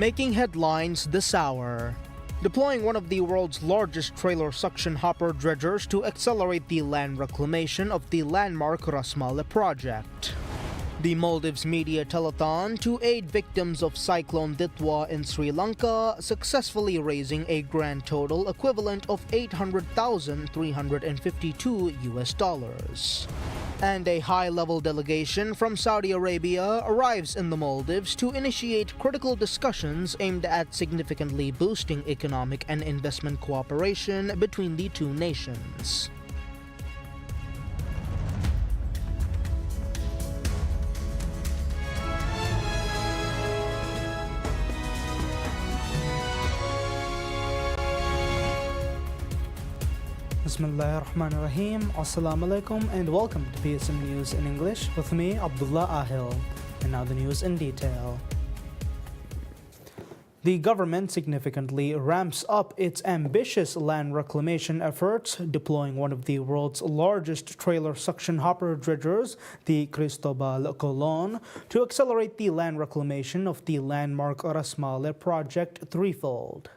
Making headlines this hour. Deploying one of the world's largest trailer suction hopper dredgers to accelerate the land reclamation of the landmark Ras Male project. The Maldives media telethon to aid victims of Cyclone Ditwa in Sri Lanka, successfully raising a grand total equivalent of $800,352. And a high-level delegation from Saudi Arabia arrives in the Maldives to initiate critical discussions aimed at significantly boosting economic and investment cooperation between the two nations. Bismillahirrahmanirrahim. Assalamu alaikum and welcome to PSM News in English with me, Abdullah Ahil. And now the news in detail. The government significantly ramps up its ambitious land reclamation efforts, deploying one of the world's largest trailer suction hopper dredgers, the Cristobal Colon, to accelerate the land reclamation of the landmark Ras Male project threefold.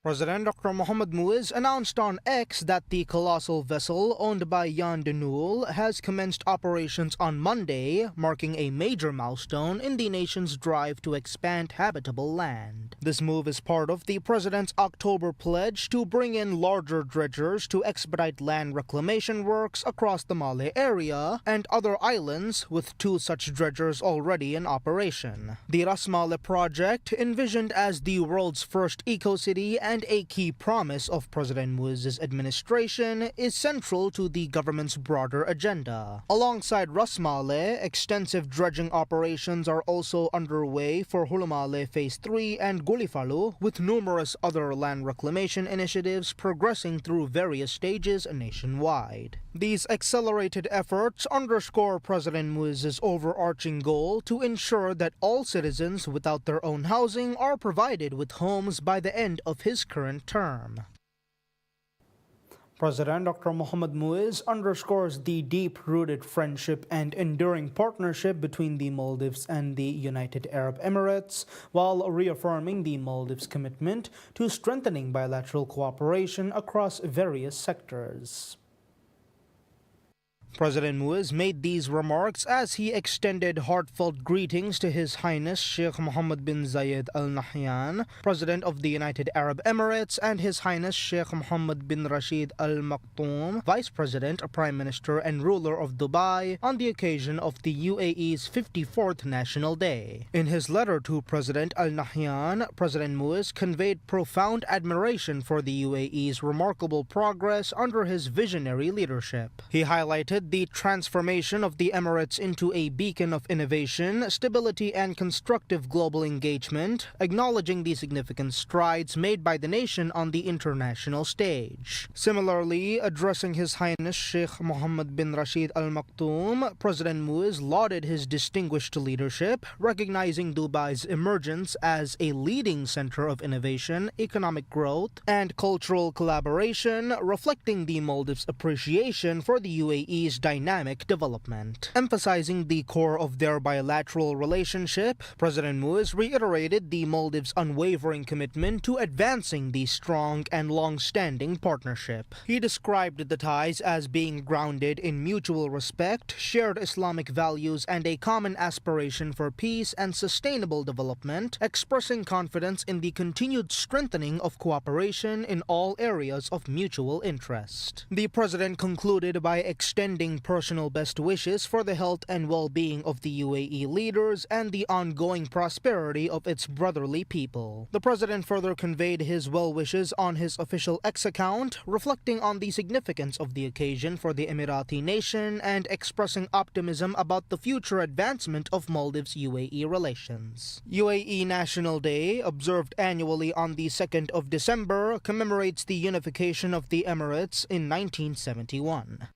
President Dr. Mohamed Muiz announced on X that the colossal vessel owned by Jan de Nul has commenced operations on Monday, marking a major milestone in the nation's drive to expand habitable land. This move is part of the president's October pledge to bring in larger dredgers to expedite land reclamation works across the Male area and other islands, with two such dredgers already in operation. The Ras Male project, envisioned as the world's first eco-city and a key promise of President Muiz's administration, is central to the government's broader agenda. Alongside Ras Male, extensive dredging operations are also underway for Hulu Male Phase 3 and Gullipalu, with numerous other land reclamation initiatives progressing through various stages nationwide. These accelerated efforts underscore President Muiz's overarching goal to ensure that all citizens without their own housing are provided with homes by the end of his current term. President Dr. Mohamed Muiz underscores the deep-rooted friendship and enduring partnership between the Maldives and the United Arab Emirates, while reaffirming the Maldives' commitment to strengthening bilateral cooperation across various sectors. President Muiz made these remarks as he extended heartfelt greetings to His Highness Sheikh Mohammed bin Zayed Al Nahyan, President of the United Arab Emirates, and His Highness Sheikh Mohammed bin Rashid Al Maktoum, Vice President, Prime Minister, and ruler of Dubai, on the occasion of the UAE's 54th National Day. In his letter to President Al Nahyan, President Muiz conveyed profound admiration for the UAE's remarkable progress under his visionary leadership. He highlighted the transformation of the Emirates into a beacon of innovation, stability, and constructive global engagement, acknowledging the significant strides made by the nation on the international stage. Similarly, addressing His Highness Sheikh Mohammed bin Rashid Al Maktoum, President Muiz lauded his distinguished leadership, recognizing Dubai's emergence as a leading center of innovation, economic growth, and cultural collaboration, reflecting the Maldives' appreciation for the UAE's dynamic development. Emphasizing the core of their bilateral relationship, President Muiz reiterated the Maldives' unwavering commitment to advancing the strong and long-standing partnership. He described the ties as being grounded in mutual respect, shared Islamic values, and a common aspiration for peace and sustainable development, expressing confidence in the continued strengthening of cooperation in all areas of mutual interest. The President concluded by extending personal best wishes for the health and well-being of the UAE leaders and the ongoing prosperity of its brotherly people. The President further conveyed his well wishes on his official X account, reflecting on the significance of the occasion for the Emirati nation and expressing optimism about the future advancement of Maldives-UAE relations. UAE National Day, observed annually on the 2nd of December, commemorates the unification of the Emirates in 1971.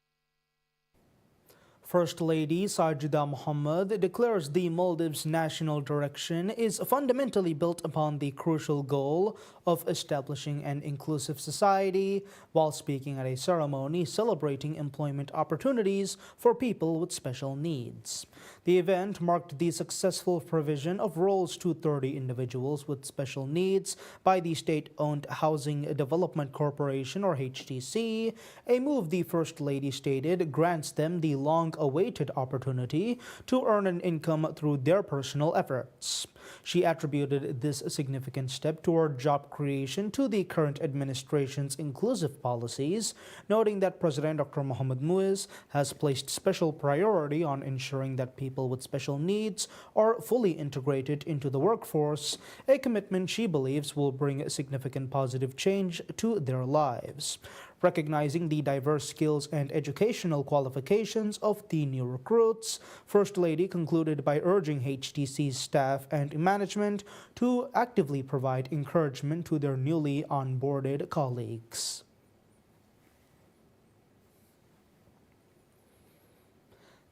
First Lady Sajida Mohammed declares the Maldives' national direction is fundamentally built upon the crucial goal of establishing an inclusive society, while speaking at a ceremony celebrating employment opportunities for people with special needs. The event marked the successful provision of roles to 30 individuals with special needs by the state-owned Housing Development Corporation, or HDC, a move the First Lady stated grants them the long-awaited opportunity to earn an income through their personal efforts. She attributed this significant step toward job creation to the current administration's inclusive policies, noting that President Dr. Mohamed Muiz has placed special priority on ensuring that people with special needs are fully integrated into the workforce, a commitment she believes will bring significant positive change to their lives. Recognizing the diverse skills and educational qualifications of the new recruits, First Lady concluded by urging HDC's staff and management to actively provide encouragement to their newly onboarded colleagues.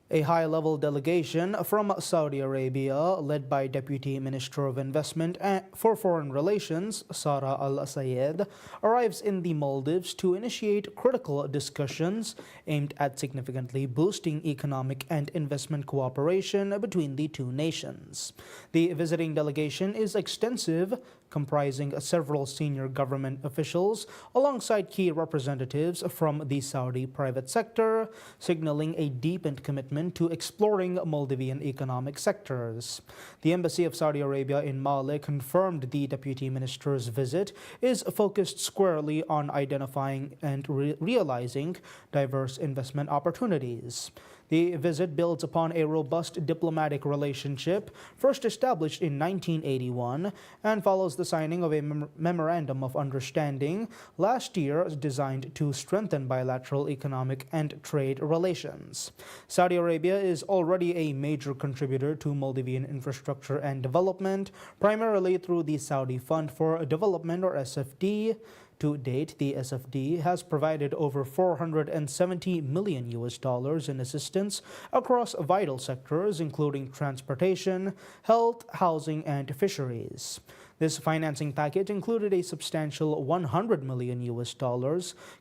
A high-level delegation from Saudi Arabia, led by Deputy Minister of Investment for Foreign Relations, Sara Al-Sayed, arrives in the Maldives to initiate critical discussions aimed at significantly boosting economic and investment cooperation between the two nations. The visiting delegation is extensive, comprising several senior government officials alongside key representatives from the Saudi private sector, signaling a deepened commitment to exploring Maldivian economic sectors. The Embassy of Saudi Arabia in Male confirmed the Deputy Minister's visit is focused squarely on identifying and realizing diverse investment opportunities. The visit builds upon a robust diplomatic relationship first established in 1981 and follows the signing of a memorandum of understanding last year designed to strengthen bilateral economic and trade relations. Saudi Arabia is already a major contributor to Maldivian infrastructure and development, primarily through the Saudi Fund for Development, or SFD. To date, the SFD has provided over $470 million in assistance across vital sectors, including transportation, health, housing, and fisheries. This financing package included a substantial $100 million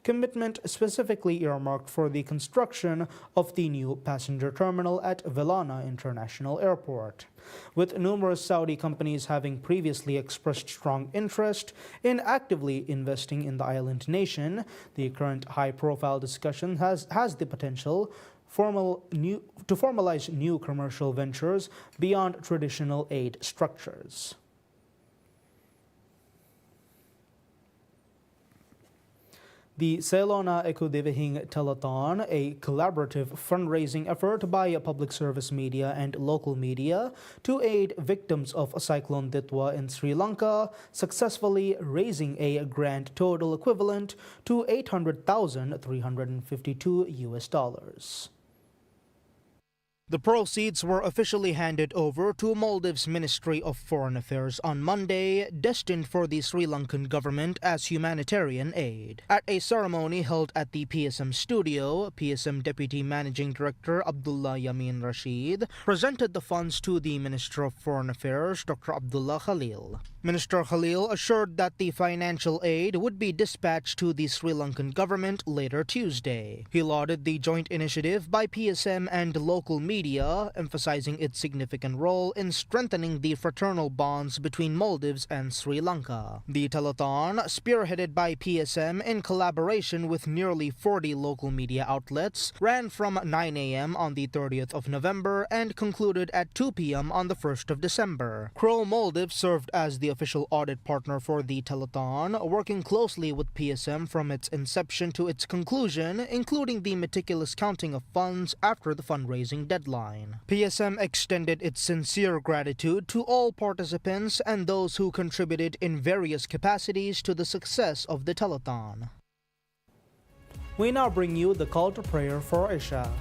commitment specifically earmarked for the construction of the new passenger terminal at Velana International Airport. With numerous Saudi companies having previously expressed strong interest in actively investing in the island nation, the current high-profile discussion has the potential to formalize new commercial ventures beyond traditional aid structures. The Selona Ekudivihing Telethon, a collaborative fundraising effort by public service media and local media to aid victims of Cyclone Ditwa in Sri Lanka, successfully raising a grand total equivalent to $800,352. The proceeds were officially handed over to Maldives' Ministry of Foreign Affairs on Monday, destined for the Sri Lankan government as humanitarian aid. At a ceremony held at the PSM studio, PSM Deputy Managing Director Abdullah Yamin Rashid presented the funds to the Minister of Foreign Affairs, Dr. Abdullah Khalil. Minister Khalil assured that the financial aid would be dispatched to the Sri Lankan government later Tuesday. He lauded the joint initiative by PSM and local media, emphasizing its significant role in strengthening the fraternal bonds between Maldives and Sri Lanka. The telethon, spearheaded by PSM in collaboration with nearly 40 local media outlets, ran from 9 a.m. on the 30th of November and concluded at 2 p.m. on the 1st of December. Crow Maldives served as the official audit partner for the telethon, working closely with PSM from its inception to its conclusion, including the meticulous counting of funds after the fundraising deadline. PSM extended its sincere gratitude to all participants and those who contributed in various capacities to the success of the telethon. We now bring you the call to prayer for Isha.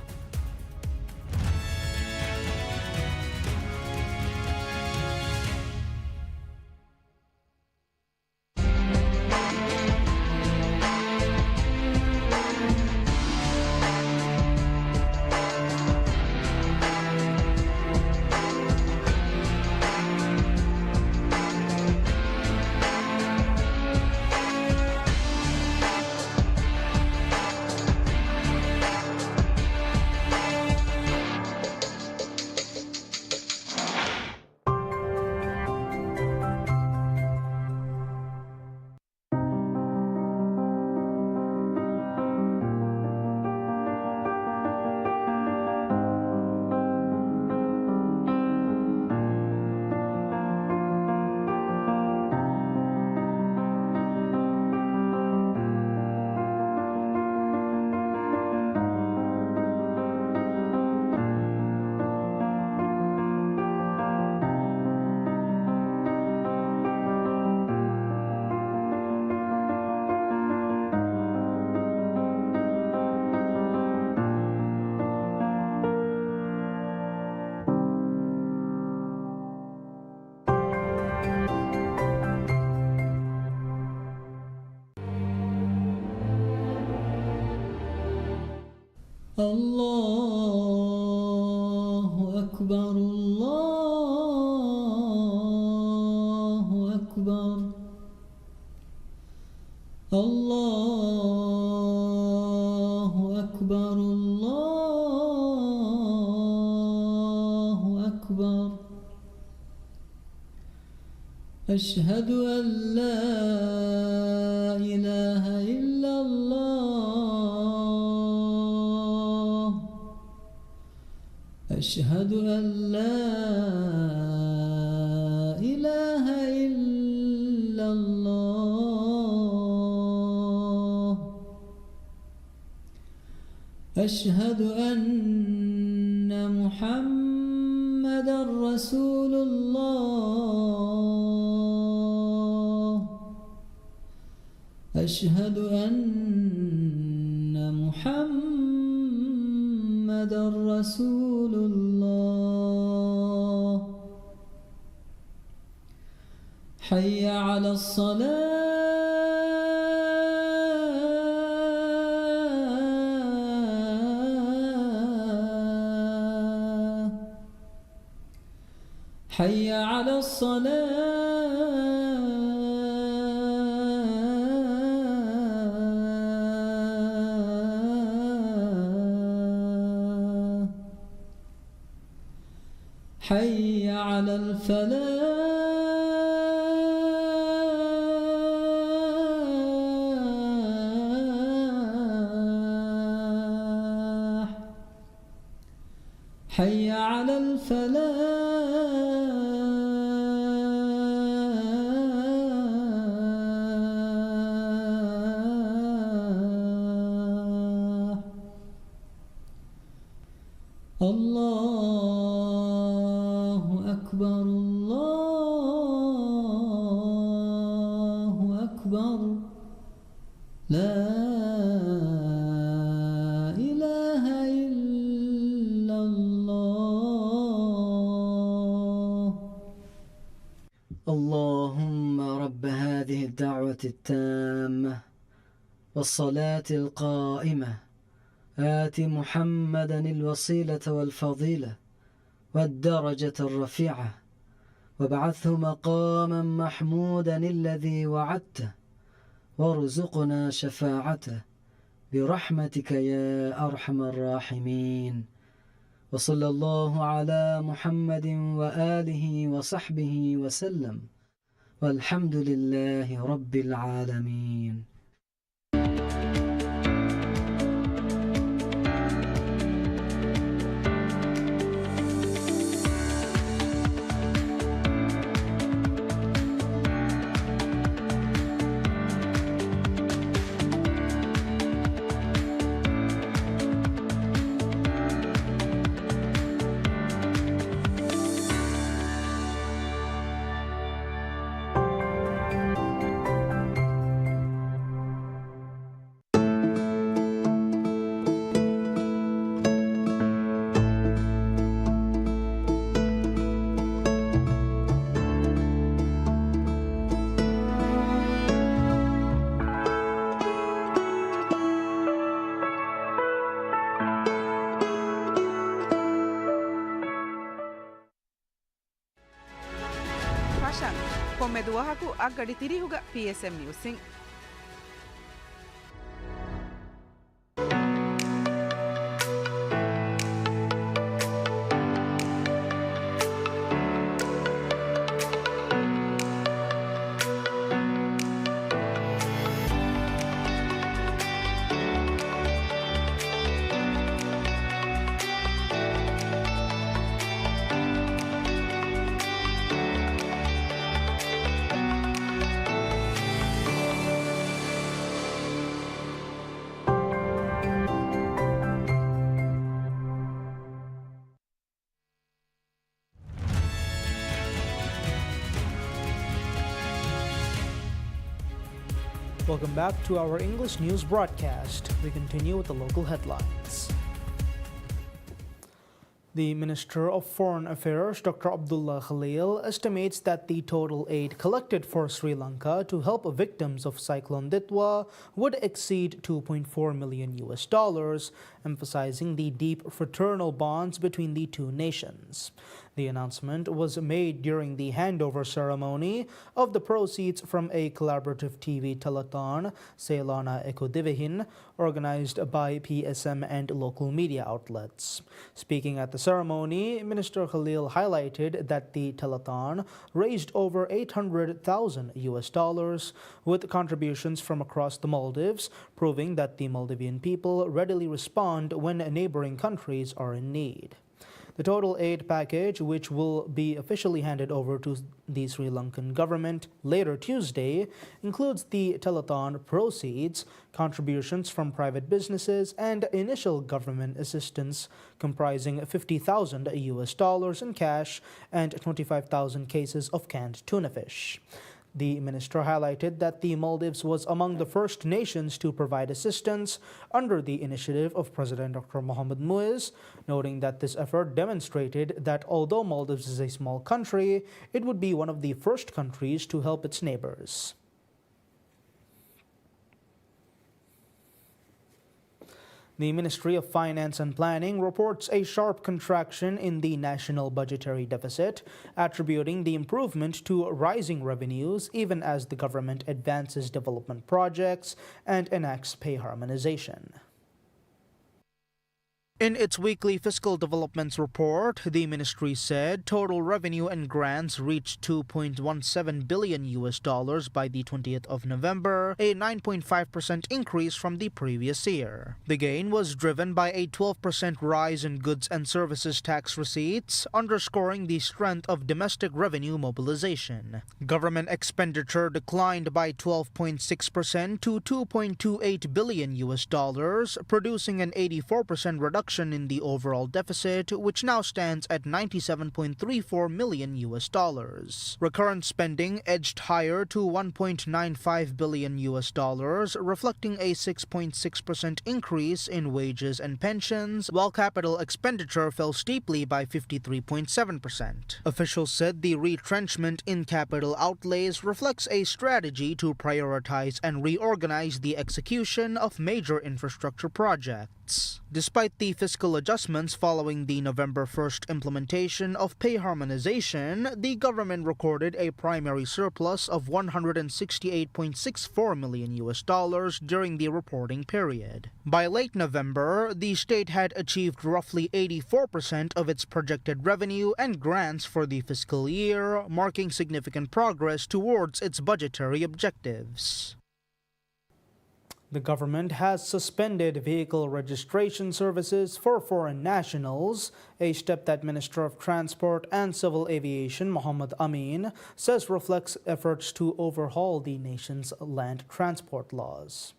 الله أكبر الله أكبر الله أكبر الله أكبر أشهد أن لا إله إلا الله أشهد أن لا إله إلا الله أشهد أن محمدًا رسول الله أشهد أن محمدًا رسول الله حي على الصلاة حي على الصلاة حي على الفلاح حي على الفلاح الله أكبر الله أكبر لا إله إلا الله اللهم رب هذه الدعوة التامة والصلاة القائمة آت محمدًا الوسيلة والفضيلة والدرجة الرفيعة وابعثه مقامًا محمودًا الذي وعدته وارزقنا شفاعته برحمتك يا أرحم الراحمين وصلى الله على محمد وآله وصحبه وسلم والحمد لله رب العالمين. ಕೊಮ್ಮೆದುವಹಕು ಅಗ್ಗಡಿ ತಿರಿಹುಗ PSM ನ್ಯೂಸಿಂಗ್ Welcome back to our English news broadcast. We continue with the local headlines. The Minister of Foreign Affairs, Dr. Abdullah Khalil, estimates that the total aid collected for Sri Lanka to help victims of Cyclone Ditwa would exceed $2.4 million, emphasizing the deep fraternal bonds between the two nations. The announcement was made during the handover ceremony of the proceeds from a collaborative TV telethon, Ceylana Ekodivihin, organized by PSM and local media outlets. Speaking at the ceremony, Minister Khalil highlighted that the telethon raised over $800,000 with contributions from across the Maldives, proving that the Maldivian people readily respond when neighboring countries are in need. The total aid package, which will be officially handed over to the Sri Lankan government later Tuesday, includes the telethon proceeds, contributions from private businesses, and initial government assistance comprising $50,000 in cash and 25,000 cases of canned tuna fish. The minister highlighted that the Maldives was among the first nations to provide assistance under the initiative of President Dr. Mohamed Muiz, noting that this effort demonstrated that although Maldives is a small country, it would be one of the first countries to help its neighbors. The Ministry of Finance and Planning reports a sharp contraction in the national budgetary deficit, attributing the improvement to rising revenues even as the government advances development projects and enacts pay harmonization. In its weekly fiscal developments report, the ministry said total revenue and grants reached $2.17 billion by the 20th of November, a 9.5% increase from the previous year. The gain was driven by a 12% rise in goods and services tax receipts, underscoring the strength of domestic revenue mobilization. Government expenditure declined by 12.6% to $2.28 billion, producing an 84% reduction in the overall deficit, which now stands at $97.34 million. Recurrent spending edged higher to $1.95 billion, reflecting a 6.6% increase in wages and pensions, while capital expenditure fell steeply by 53.7%. Officials said the retrenchment in capital outlays reflects a strategy to prioritize and reorganize the execution of major infrastructure projects. Despite the fiscal adjustments following the November 1st implementation of pay harmonization, the government recorded a primary surplus of $168.64 million during the reporting period. By late November, the state had achieved roughly 84% of its projected revenue and grants for the fiscal year, marking significant progress towards its budgetary objectives. The government has suspended vehicle registration services for foreign nationals, a step that Minister of Transport and Civil Aviation Mohammad Amin says reflects efforts to overhaul the nation's land transport laws.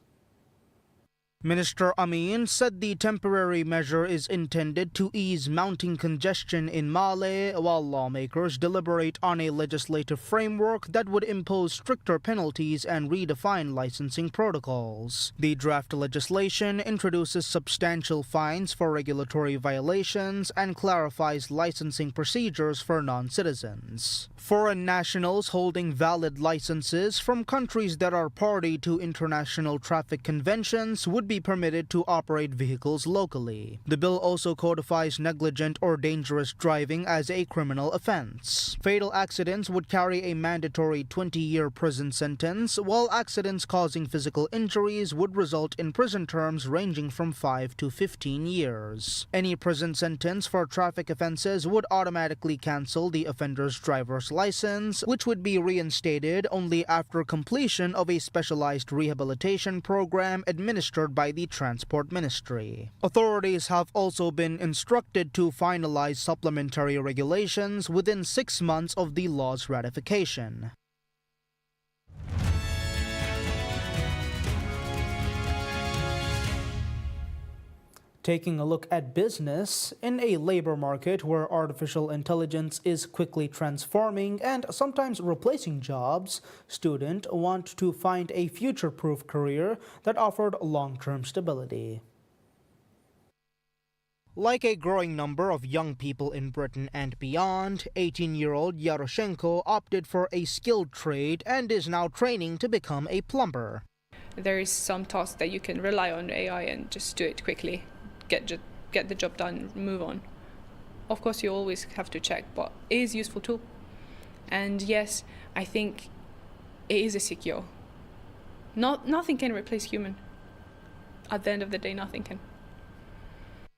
Minister Amin said the temporary measure is intended to ease mounting congestion in Male while lawmakers deliberate on a legislative framework that would impose stricter penalties and redefine licensing protocols. The draft legislation introduces substantial fines for regulatory violations and clarifies licensing procedures for non-citizens. Foreign nationals holding valid licenses from countries that are party to international traffic conventions would be permitted to operate vehicles locally. The bill also codifies negligent or dangerous driving as a criminal offense. Fatal accidents would carry a mandatory 20-year prison sentence, while accidents causing physical injuries would result in prison terms ranging from 5 to 15 years. Any prison sentence for traffic offenses would automatically cancel the offender's driver's license, which would be reinstated only after completion of a specialized rehabilitation program administered by the Transport Ministry. Authorities have also been instructed to finalize supplementary regulations within 6 months of the law's ratification. Taking a look at business, in a labor market where artificial intelligence is quickly transforming and sometimes replacing jobs, students want to find a future-proof career that offered long-term stability. Like a growing number of young people in Britain and beyond, 18-year-old Yaroshenko opted for a skilled trade and is now training to become a plumber. There is some tasks that you can rely on AI and just do it quickly, get the job done, move on. Of course, you always have to check, but it is a useful tool. And yes, I think it is a secure. Nothing can replace human. At the end of the day, nothing can.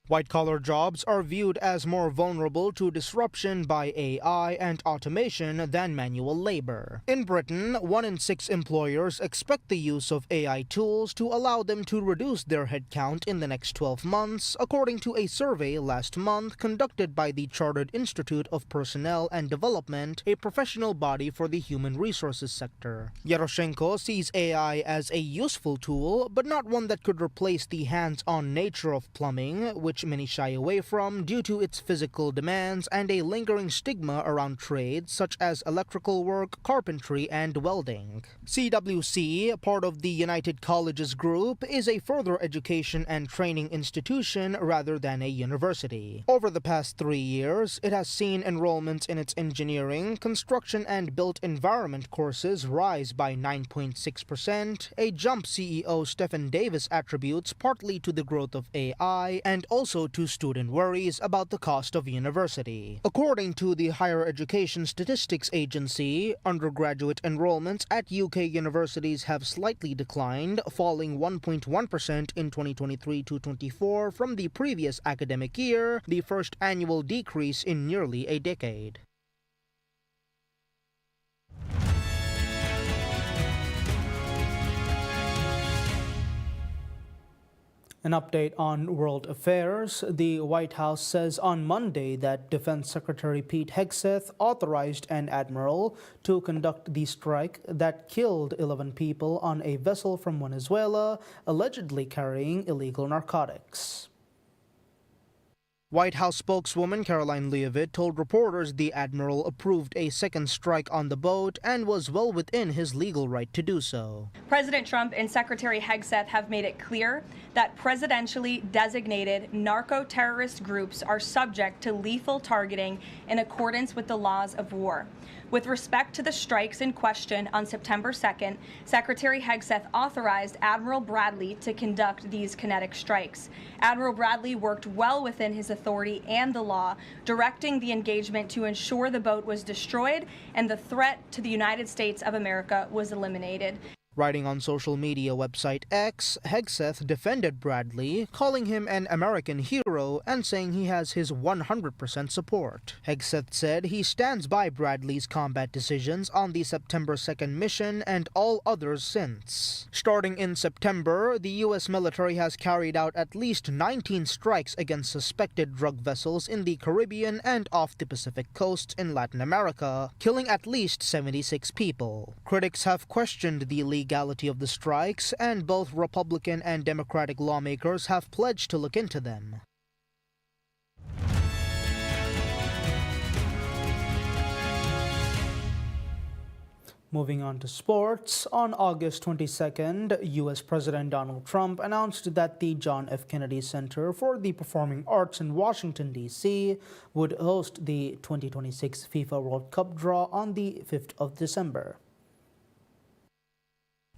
White-collar jobs are viewed as more vulnerable to disruption by AI and automation than manual labor. In Britain, 1 in 6 employers expect the use of AI tools to allow them to reduce their headcount in the next 12 months, according to a survey last month conducted by the Chartered Institute of Personnel and Development, a professional body for the human resources sector. Yaroshenko sees AI as a useful tool, but not one that could replace the hands-on nature of plumbing, which many shy away from due to its physical demands and a lingering stigma around trades such as electrical work, carpentry, and welding. CWC, part of the United Colleges Group, is a further education and training institution rather than a university. Over the past 3 years, it has seen enrollments in its engineering, construction, and built environment courses rise by 9.6%, a jump CEO Stephen Davis attributes partly to the growth of AI and also to student worries about the cost of university. According to the Higher Education Statistics Agency, undergraduate enrollments at UK universities have slightly declined, falling 1.1% in 2023-24 from the previous academic year, the first annual decrease in nearly a decade. An update on world affairs. The White House says on Monday that Defense Secretary Pete Hegseth authorized an admiral to conduct the strike that killed 11 people on a vessel from Venezuela, allegedly carrying illegal narcotics. White House spokeswoman Caroline Leavitt told reporters the admiral approved a second strike on the boat and was well within his legal right to do so. President Trump and Secretary Hegseth have made it clear that presidentially designated narco-terrorist groups are subject to lethal targeting in accordance with the laws of war. With respect to the strikes in question on September 2nd, Secretary Hegseth authorized Admiral Bradley to conduct these kinetic strikes. Admiral Bradley worked well within his authority and the law, directing the engagement to ensure the boat was destroyed and the threat to the United States of America was eliminated. Writing on social media website X, Hegseth defended Bradley, calling him an American hero and saying he has his 100% support. Hegseth said he stands by Bradley's combat decisions on the September 2nd mission and all others since. Starting in September, the U.S. military has carried out at least 19 strikes against suspected drug vessels in the Caribbean and off the Pacific coast in Latin America, killing at least 76 people. Critics have questioned the legality of the strikes, and both Republican and Democratic lawmakers have pledged to look into them. Moving on to sports, on August 22nd, U.S. President Donald Trump announced that the John F. Kennedy Center for the Performing Arts in Washington, D.C. would host the 2026 FIFA World Cup draw on the 5th of December.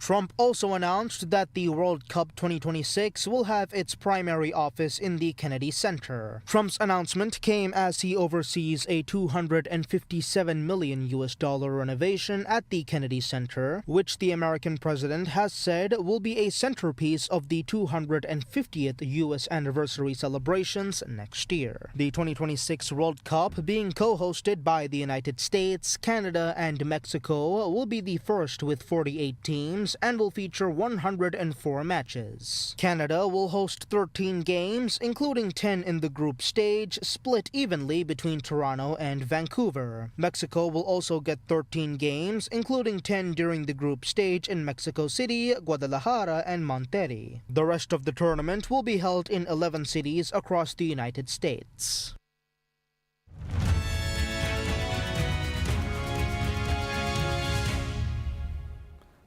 Trump also announced that the World Cup 2026 will have its primary office in the Kennedy Center. Trump's announcement came as he oversees a $257 million renovation at the Kennedy Center, which the American president has said will be a centerpiece of the 250th U.S. anniversary celebrations next year. The 2026 World Cup, being co-hosted by the United States, Canada, and Mexico, will be the first with 48 teams and will feature 104 matches. Canada will host 13 games, including 10 in the group stage, split evenly between Toronto and Vancouver. Mexico will also get 13 games, including 10 during the group stage in Mexico City, Guadalajara, and Monterrey. The rest of the tournament will be held in 11 cities across the United States.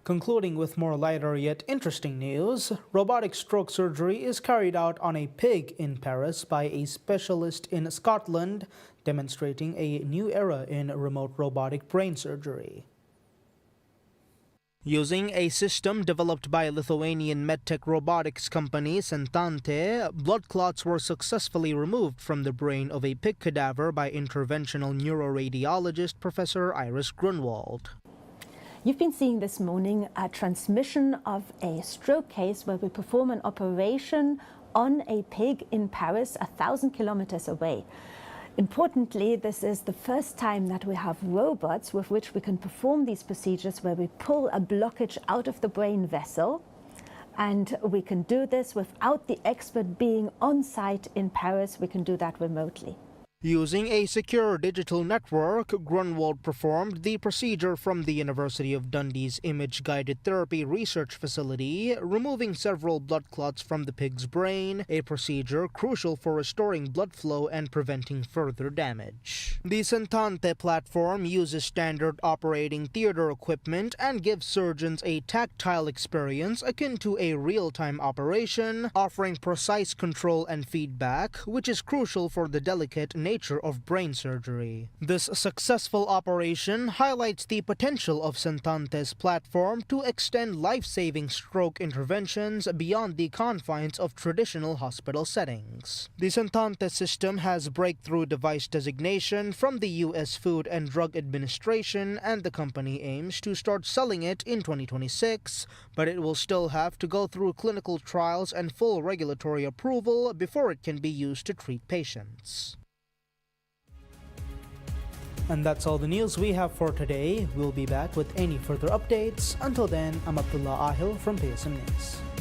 Concluding with more lighter yet interesting news, robotic stroke surgery is carried out on a pig in Paris by a specialist in Scotland, demonstrating a new era in remote robotic brain surgery. Using a system developed by Lithuanian medtech robotics company Sentante, blood clots were successfully removed from the brain of a pig cadaver by interventional neuroradiologist Professor Iris Grunwald. You've been seeing this morning a transmission of a stroke case where we perform an operation on a pig in Paris, 1,000 kilometers away. Importantly, this is the first time that we have robots with which we can perform these procedures where we pull a blockage out of the brain vessel. And we can do this without the expert being on site in Paris. We can do that remotely. Using a secure digital network, Grunwald performed the procedure from the University of Dundee's Image-Guided Therapy Research Facility, removing several blood clots from the pig's brain, a procedure crucial for restoring blood flow and preventing further damage. The Sentante platform uses standard operating theater equipment and gives surgeons a tactile experience akin to a real-time operation, offering precise control and feedback, which is crucial for the delicate nature of brain surgery. This successful operation highlights the potential of Sentante's platform to extend life-saving stroke interventions beyond the confines of traditional hospital settings. The Sentante system has breakthrough device designation from the U.S. Food and Drug Administration, and the company aims to start selling it in 2026, but it will still have to go through clinical trials and full regulatory approval before it can be used to treat patients. And that's all the news we have for today. We'll be back with any further updates. Until then, I'm Abdullah Ahil from PSM News.